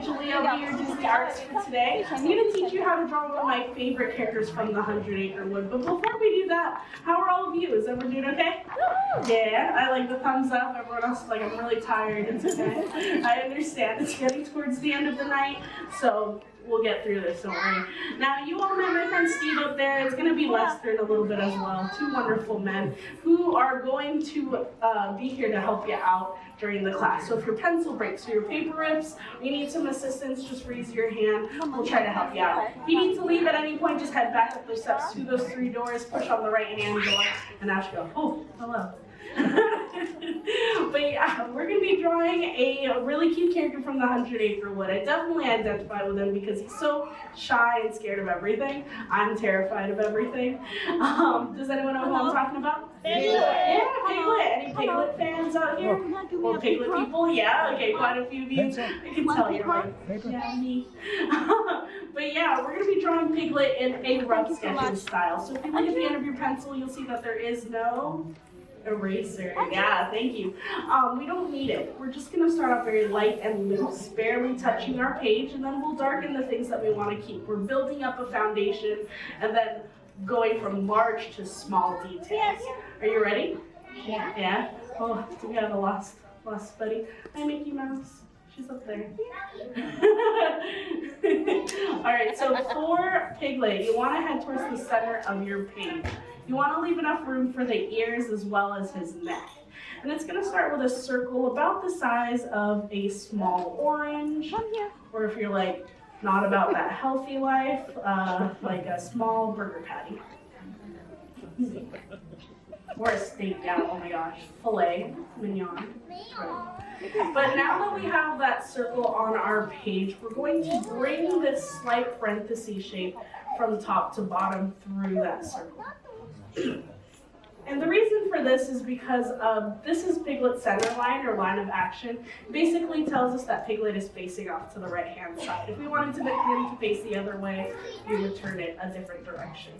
Julia, your Disney Arts for today. I'm going to teach you how to draw one of my favorite characters from the 100-Acre Wood. But before we do that, how are all of you? Is everyone doing okay? Yeah, I like the thumbs up. Everyone else is like, I'm really tired. It's okay. I understand. It's getting towards the end of the night, so we'll get through this, don't worry. Now, you all met my friend Steve up there. It's going to be Lester in a little bit as well. Two wonderful men who are going to be here to help you out during the class. So if your pencil breaks or your paper rips, or you need some assistance, just raise your hand. We'll try to help you out. If you need to leave at any point, just head back up those steps through those 3 doors, push on the right-hand door, and out you go. Oh, hello. But yeah, we're going to be drawing a really cute character from the 100-Acre Wood. I definitely identify with him because he's so shy and scared of everything. I'm terrified of everything. Does anyone know who I'm talking about? Piglet! Yeah, Piglet! Any Piglet fans out here? Or Piglet people? Yeah, okay, quite a few of you. I can tell you're like, yeah, me. But yeah, we're going to be drawing Piglet in a rough sketching style. So if you look at the end of your pencil, you'll see that there is no eraser. Yeah, thank you. We don't need it. We're just going to start off very light and loose, barely touching our page, and then we'll darken the things that we want to keep. We're building up a foundation and then going from large to small details. Are you ready? Yeah. Yeah? Oh, do we have a lost buddy? Hi, Mickey Mouse. She's up there. Alright, so for Piglet, you want to head towards the center of your page. You want to leave enough room for the ears as well as his neck. And it's going to start with a circle about the size of a small orange. Or if you're like not about that healthy life, like a small burger patty. Or a steak, yeah, oh my gosh. Filet mignon. But now that we have that circle on our page, we're going to bring this slight parenthesis shape from top to bottom through that circle. And the reason for this is because this is Piglet's center line or line of action. It basically tells us that Piglet is facing off to the right-hand side. If we wanted him to face the other way, we would turn it a different direction.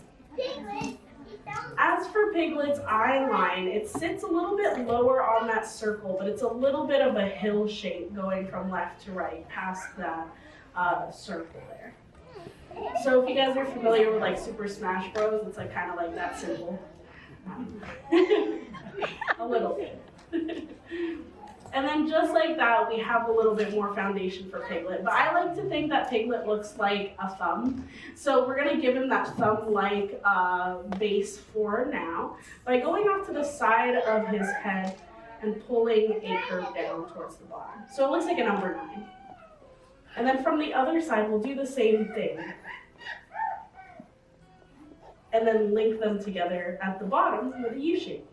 As for Piglet's eye line, it sits a little bit lower on that circle, but it's a little bit of a hill shape going from left to right past that circle there. So if you guys are familiar with like Super Smash Bros, it's like kind of like that symbol. A little bit. And then just like that, we have a little bit more foundation for Piglet. But I like to think that Piglet looks like a thumb. So we're going to give him that thumb-like base for now by going off to the side of his head and pulling a curve down towards the bottom. So it looks like a number 9. And then from the other side, we'll do the same thing. And then link them together at the bottom with a U shape.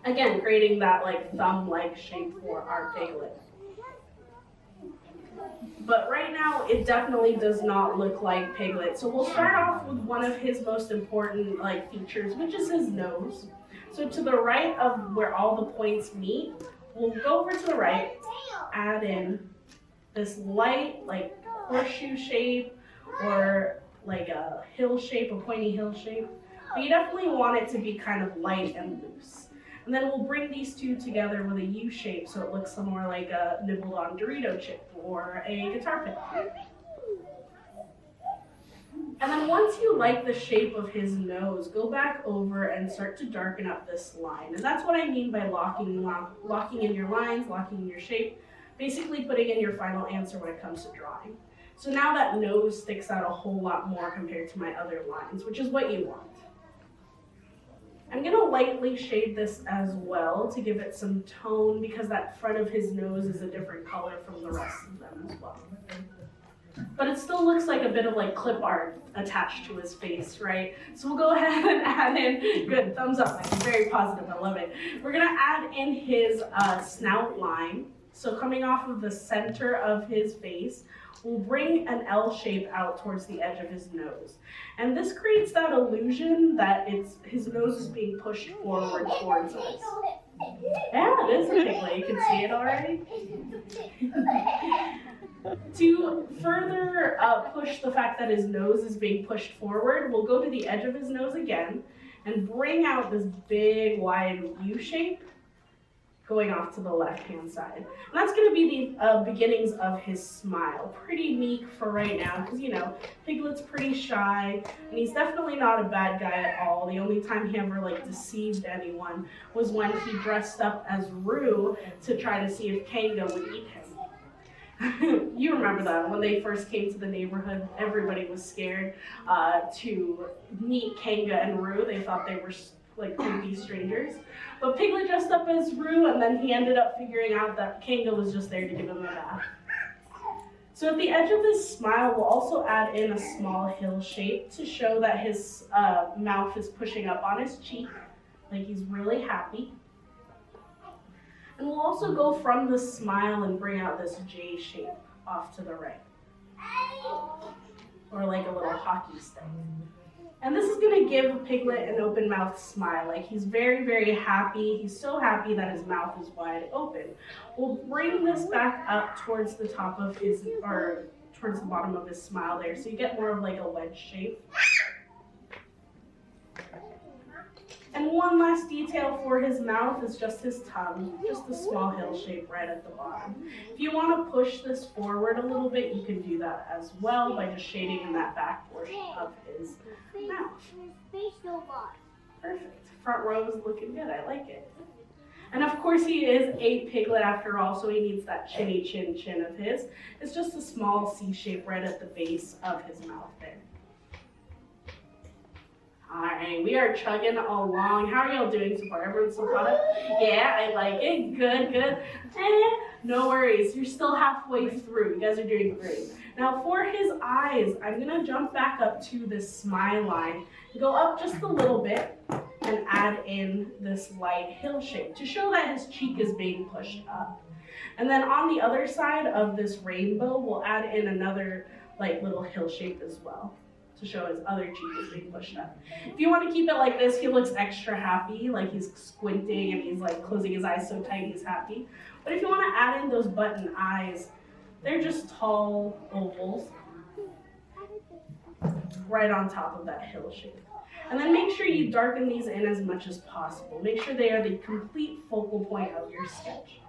Again, creating that like thumb-like shape for our Piglet. But right now, it definitely does not look like Piglet. So we'll start off with one of his most important like features, which is his nose. So to the right of where all the points meet, we'll go over to the right, add in this light like horseshoe shape or like a hill shape, a pointy hill shape. But you definitely want it to be kind of light and loose. And then we'll bring these two together with a U shape so it looks more like a nibbled on Dorito chip or a guitar pick. And then once you like the shape of his nose, go back over and start to darken up this line. And that's what I mean by locking in your lines, locking in your shape, basically putting in your final answer when it comes to drawing. So now that nose sticks out a whole lot more compared to my other lines, which is what you want. I'm going to lightly shade this as well to give it some tone because that front of his nose is a different color from the rest of them as well. But it still looks like a bit of like clip art attached to his face, right? So we'll go ahead and add in, good, thumbs up, I'm very positive, I love it. We're going to add in his snout line. So coming off of the center of his face, we'll bring an L shape out towards the edge of his nose. And this creates that illusion that his nose is being pushed forward towards us. Yeah, it is a Piglet. You can see it already. To further push the fact that his nose is being pushed forward, we'll go to the edge of his nose again, and bring out this big wide U shape going off to the left-hand side. And that's going to be the beginnings of his smile. Pretty meek for right now, because, you know, Piglet's pretty shy, and he's definitely not a bad guy at all. The only time he ever, like, deceived anyone was when he dressed up as Roo to try to see if Kanga would eat him. You remember that, when they first came to the neighborhood, everybody was scared to meet Kanga and Roo. They thought they were like creepy strangers. But Piglet dressed up as Roo, and then he ended up figuring out that Kanga was just there to give him a bath. So at the edge of his smile, we'll also add in a small hill shape to show that his mouth is pushing up on his cheek, like he's really happy. And we'll also go from the smile and bring out this J shape off to the right, or like a little hockey stick. And this is going to give Piglet an open mouth smile. Like, he's very, very happy. He's so happy that his mouth is wide open. We'll bring this back up towards the top of his, or towards the bottom of his smile there, so you get more of like a wedge shape. And one last detail for his mouth is just his tongue, just a small hill shape right at the bottom. If you want to push this forward a little bit, you can do that as well by just shading in that back portion of his mouth. Perfect. Front row is looking good. I like it. And of course he is a piglet after all, so he needs that chinny chin of his. It's just a small C shape right at the base of his mouth there. Alright, we are chugging along. How are y'all doing so far? Everyone's so caught up? Yeah, I like it. Good, good. No worries. You're still halfway through. You guys are doing great. Now for his eyes, I'm going to jump back up to this smile line. Go up just a little bit and add in this light hill shape to show that his cheek is being pushed up. And then on the other side of this rainbow, we'll add in another like little hill shape as well, to show his other cheek is being pushed up. If you want to keep it like this, he looks extra happy, like he's squinting and he's like closing his eyes so tight he's happy. But if you want to add in those button eyes, they're just tall ovals right on top of that hill shape. And then make sure you darken these in as much as possible. Make sure they are the complete focal point of your sketch.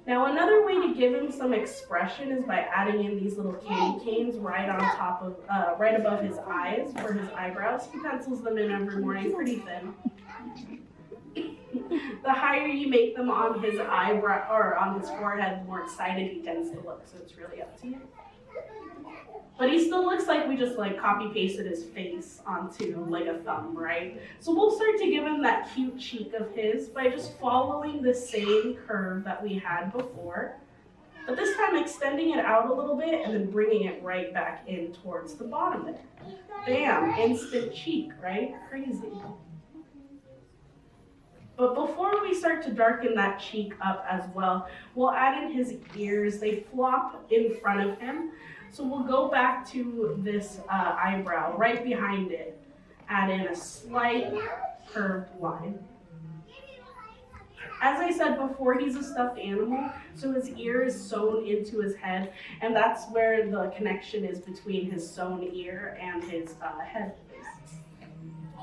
Now another way to give him some expression is by adding in these little candy canes right on top of, right above his eyes for his eyebrows. He pencils them in every morning, pretty thin. The higher you make them on his eyebrow or on his forehead, the more excited he tends to look. So it's really up to you. But he still looks like we just like copy pasted his face onto like a thumb, right? So we'll start to give him that cute cheek of his by just following the same curve that we had before. But this time extending it out a little bit and then bringing it right back in towards the bottom there. Bam, instant cheek, right? Crazy. But before we start to darken that cheek up as well, we'll add in his ears. They flop in front of him. So we'll go back to this eyebrow right behind it. Add in a slight curved line. As I said before, he's a stuffed animal, so his ear is sewn into his head, and that's where the connection is between his sewn ear and his head.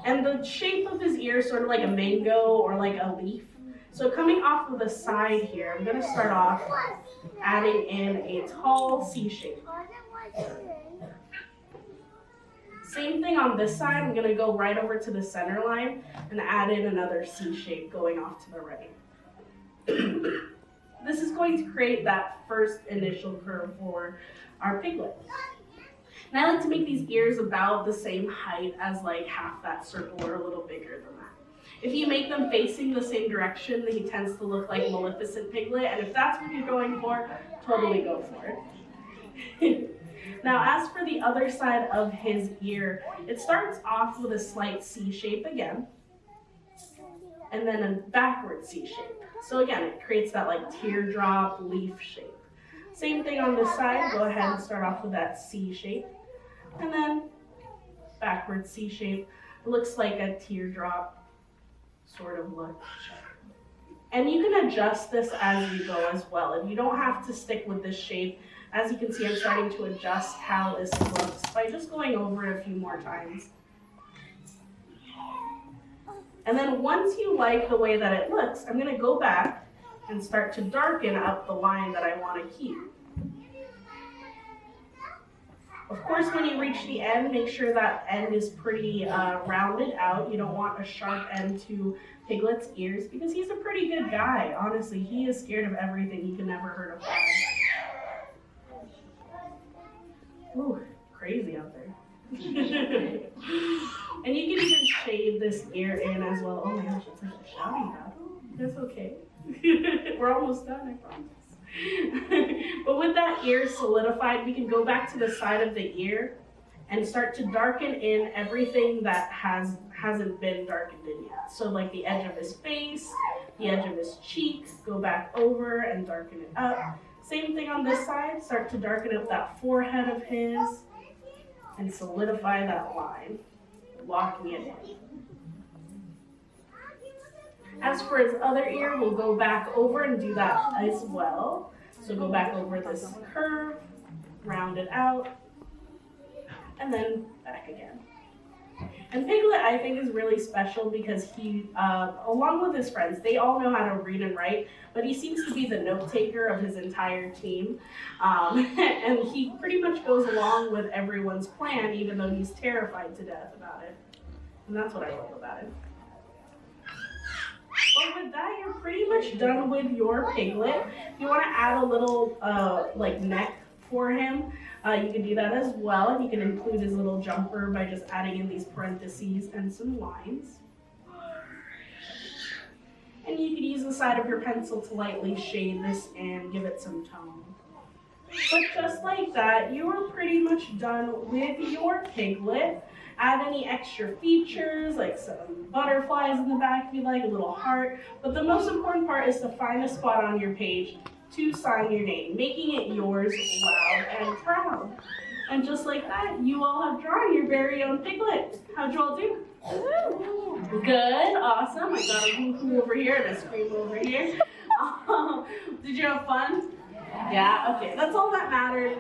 And the shape of his ear is sort of like a mango or like a leaf. So coming off of the side here, I'm going to start off adding in a tall C shape. Same thing on this side, I'm going to go right over to the center line and add in another C shape going off to the right. This is going to create that first initial curve for our piglet. And I like to make these ears about the same height as like half that circle or a little bigger than that. If you make them facing the same direction, he tends to look like Maleficent Piglet, and if that's what you're going for, totally go for it. Now, as for the other side of his ear, it starts off with a slight C shape again, and then a backward C shape. So again, it creates that like teardrop leaf shape. Same thing on this side, go ahead and start off with that C shape, and then backward C shape. It looks like a teardrop sort of look. And you can adjust this as you go as well. And you don't have to stick with this shape As you can see, I'm starting to adjust how this looks by just going over it a few more times. And then once you like the way that it looks, I'm going to go back and start to darken up the line that I want to keep. Of course, when you reach the end, make sure that end is pretty rounded out. You don't want a sharp end to Piglet's ears because he's a pretty good guy. Honestly, he is scared of everything. He can never hurt a fly. Ooh, crazy out there. And you can even shade this ear in as well. Oh my gosh, it's like a shouting battle. That's okay. We're almost done, I promise. But with that ear solidified, we can go back to the side of the ear and start to darken in everything that hasn't been darkened in yet. So like the edge of his face, the edge of his cheek, go back over and darken it up. Same thing on this side, start to darken up that forehead of his and solidify that line, locking it in. As for his other ear, we'll go back over and do that as well. So go back over this curve, round it out, and then back again. And Piglet, I think, is really special because he, along with his friends, they all know how to read and write, but he seems to be the note taker of his entire team. And he pretty much goes along with everyone's plan, even though he's terrified to death about it. And that's what I love about it. But with that, you're pretty much done with your Piglet. If you want to add a little like neck for him, you can do that as well. And you can include his little jumper by just adding in these parentheses and some lines. And you can use the side of your pencil to lightly shade this and give it some tone. But just like that, you are pretty much done with your Piglet. Add any extra features, like some butterflies in the back if you like, a little heart. But the most important part is to find a spot on your page to sign your name, making it yours loud and proud. And just like that, you all have drawn your very own Piglet. How'd you all do? Good, awesome. I got a hoo-hoo over here and a scream over here. Did you have fun? Yeah, okay, that's all that mattered.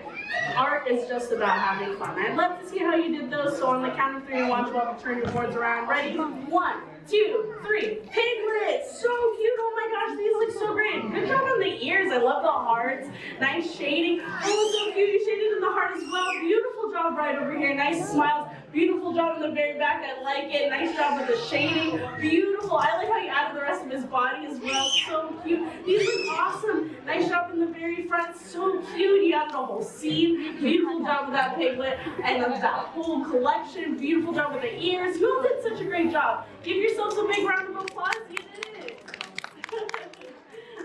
Art is just about having fun. I'd love to see how you did those, so on the count of 3, watch while I turn your boards around. Ready? 1, 2, 3. Piglet! So cute! Oh my gosh, these look so great. Good job on the ears. I love the hearts. Nice shading. Oh, so cute. You shaded in the heart as well. Beautiful job right over here. Nice smiles. Beautiful job in the very back. I like it. Nice job with the shading. Beautiful. I like how you added the rest of his body as well. So cute. These look awesome. Nice job in the very front. So cute. You added a whole scene. Beautiful job with that Piglet and that whole collection. Beautiful job with the ears. You all did such a great job. Give yourselves a big round of applause. You did it.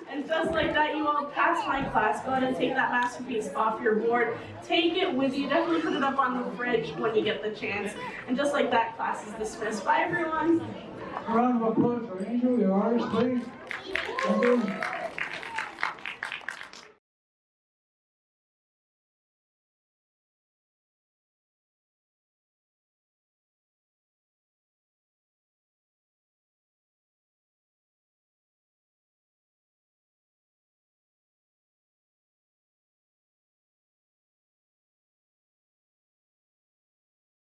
And just like that, you all passed my class. Go ahead and take that masterpiece off your board. Take it with you. Definitely put it up on the fridge when you get the chance. And just like that, class is dismissed. Bye, everyone. A round of applause for Angel, your artist, please. Thank you.